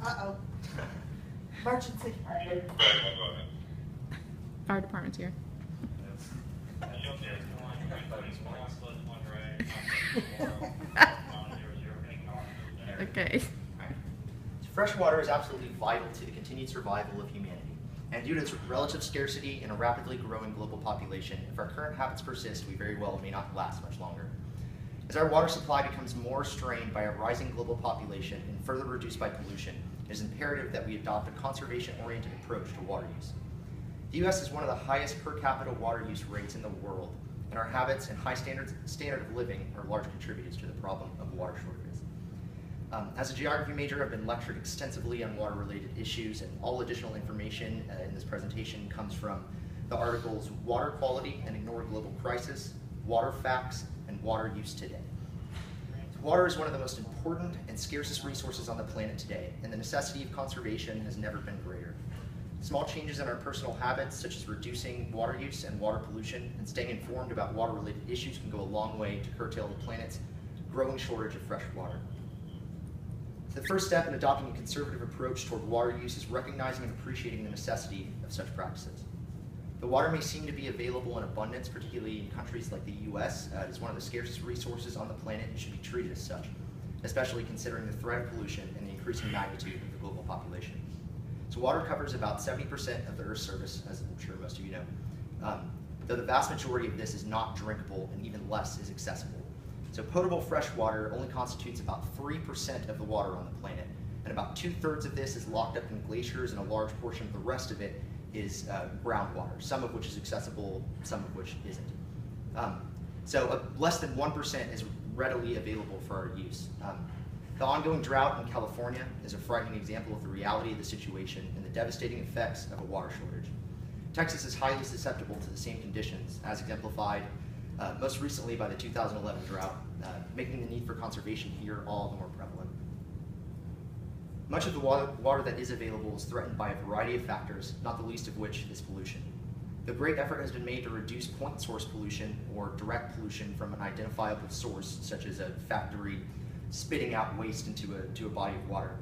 Uh-oh. Emergency. Fire department's here. Okay. Fresh water is absolutely vital to the continued survival of humanity. And due to its relative scarcity in a rapidly growing global population, if our current habits persist, we very well may not last much longer. As our water supply becomes more strained by a rising global population and further reduced by pollution, it is imperative that we adopt a conservation-oriented approach to water use. The U.S. is one of the highest per capita water use rates in the world, and our habits and high standard of living are large contributors to the problem of water shortages. As a geography major, I've been lectured extensively on water-related issues, and all additional information in this presentation comes from the articles Water Quality and Ignore Global Crisis, Water Facts, and Water Use Today. Water is one of the most important and scarcest resources on the planet today, and the necessity of conservation has never been greater. Small changes in our personal habits, such as reducing water use and water pollution, and staying informed about water-related issues can go a long way to curtail the planet's growing shortage of fresh water. The first step in adopting a conservative approach toward water use is recognizing and appreciating the necessity of such practices. The water may seem to be available in abundance, particularly in countries like the US. It is one of the scarcest resources on the planet and should be treated as such, especially considering the threat of pollution and the increasing magnitude of the global population. So water covers about 70% of the Earth's surface, as I'm sure most of you know, though the vast majority of this is not drinkable and even less is accessible. So potable fresh water only constitutes about 3% of the water on the planet, and about 2/3 of this is locked up in glaciers, and a large portion of the rest of it is groundwater, some of which is accessible, some of which isn't. Less than 1% is readily available for our use. The ongoing drought in California is a frightening example of the reality of the situation and the devastating effects of a water shortage. Texas is highly susceptible to the same conditions, as exemplified most recently by the 2011 drought, making the need for conservation here all the more prevalent. Much of the water that is available is threatened by a variety of factors, not the least of which is pollution. The great effort has been made to reduce point source pollution or direct pollution from an identifiable source, such as a factory spitting out waste into a body of water.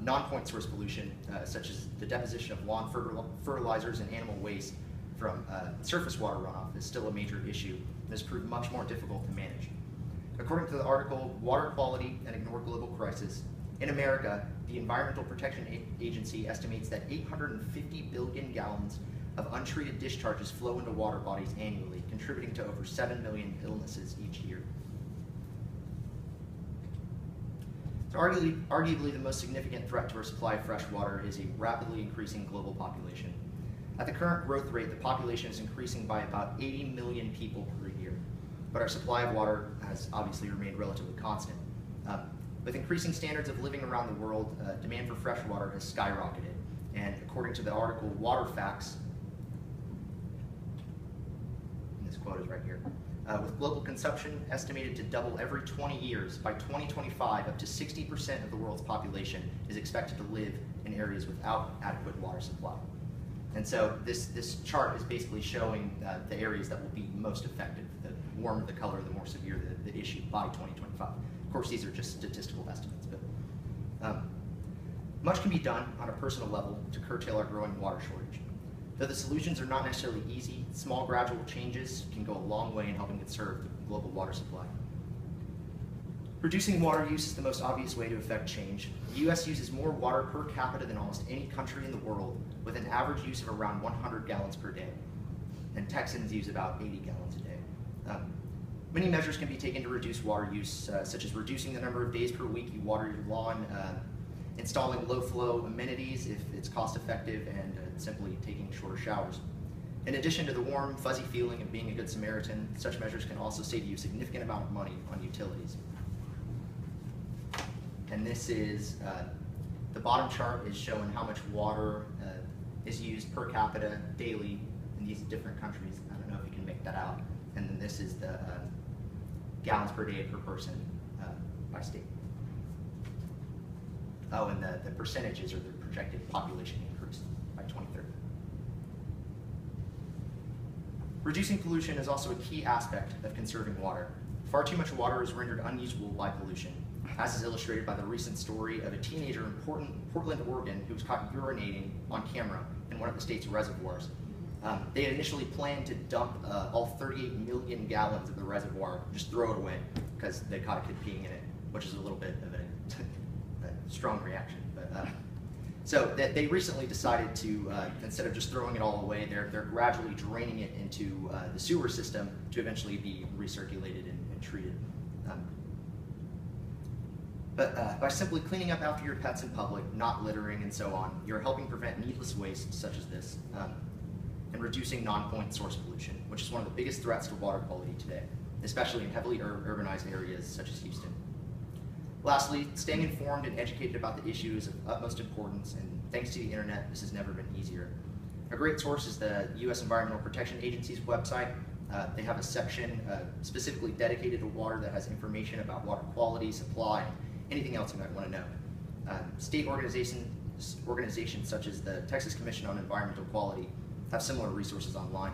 Non-point source pollution, such as the deposition of lawn fertilizers and animal waste from surface water runoff, is still a major issue and has proved much more difficult to manage. According to the article Water Quality and Ignore Global Crisis, in America, the Environmental Protection Agency estimates that 850 billion gallons of untreated discharges flow into water bodies annually, contributing to over 7 million illnesses each year. So arguably the most significant threat to our supply of fresh water is a rapidly increasing global population. At the current growth rate, the population is increasing by about 80 million people per year, but our supply of water has obviously remained relatively constant. With increasing standards of living around the world, demand for fresh water has skyrocketed, and according to the article Water Facts, and this quote is right here, with global consumption estimated to double every 20 years, by 2025, up to 60% of the world's population is expected to live in areas without adequate water supply. And so this chart is basically showing the areas that will be most affected. The warmer the color, the more severe the issue by 2025. Of course, these are just statistical estimates, but much can be done on a personal level to curtail our growing water shortage. Though the solutions are not necessarily easy, small gradual changes can go a long way in helping conserve the global water supply. Reducing water use is the most obvious way to affect change. The U.S. uses more water per capita than almost any country in the world, with an average use of around 100 gallons per day. And Texans use about 80 gallons a day. Many measures can be taken to reduce water use, such as reducing the number of days per week you water your lawn, installing low-flow amenities if it's cost-effective, and simply taking shorter showers. In addition to the warm, fuzzy feeling of being a good Samaritan, such measures can also save you a significant amount of money on utilities. And this is, the bottom chart is showing how much water is used per capita daily in these different countries. I don't know if you can make that out. And then this is the gallons per day per person by state. Oh, and the percentages are the projected population increase by 2030. Reducing pollution is also a key aspect of conserving water. Far too much water is rendered unusable by pollution. as is illustrated by the recent story of a teenager in Portland, Oregon, who was caught urinating on camera in one of the state's reservoirs. They had initially planned to dump all 38 million gallons of the reservoir, just throw it away, because they caught a kid peeing in it, which is a little bit of a strong reaction. But so they recently decided to, instead of just throwing it all away, they're gradually draining it into the sewer system to eventually be recirculated and treated. But by simply cleaning up after your pets in public, not littering and so on, you're helping prevent needless waste such as this, and reducing non-point source pollution, which is one of the biggest threats to water quality today, especially in heavily urbanized areas such as Houston. Lastly, staying informed and educated about the issue is of utmost importance, and thanks to the internet, this has never been easier. A great source is the U.S. Environmental Protection Agency's website. They have a section specifically dedicated to water that has information about water quality, supply, and anything else you might want to know. State organizations such as the Texas Commission on Environmental Quality have similar resources online.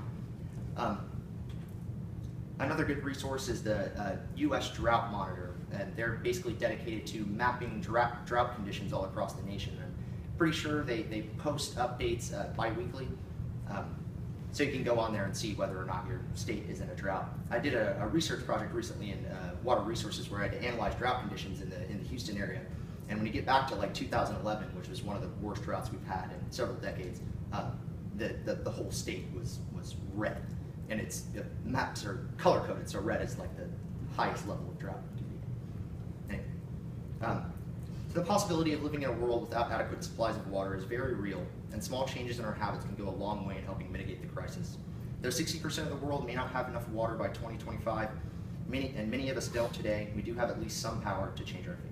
Another good resource is the U.S. Drought Monitor, and they're basically dedicated to mapping drought conditions all across the nation. I'm pretty sure they post updates bi-weekly, so you can go on there and see whether or not your state is in a drought. I did a research project recently in water resources where I had to analyze drought conditions in the Houston area, and when you get back to like 2011, which was one of the worst droughts we've had in several decades, the whole state was red, and the maps are color coded, so red is like the highest level of drought it can be. Anyway, the possibility of living in a world without adequate supplies of water is very real, and small changes in our habits can go a long way in helping mitigate the crisis. Though 60% of the world may not have enough water by 2025, many of us don't today, we do have at least some power to change our fate.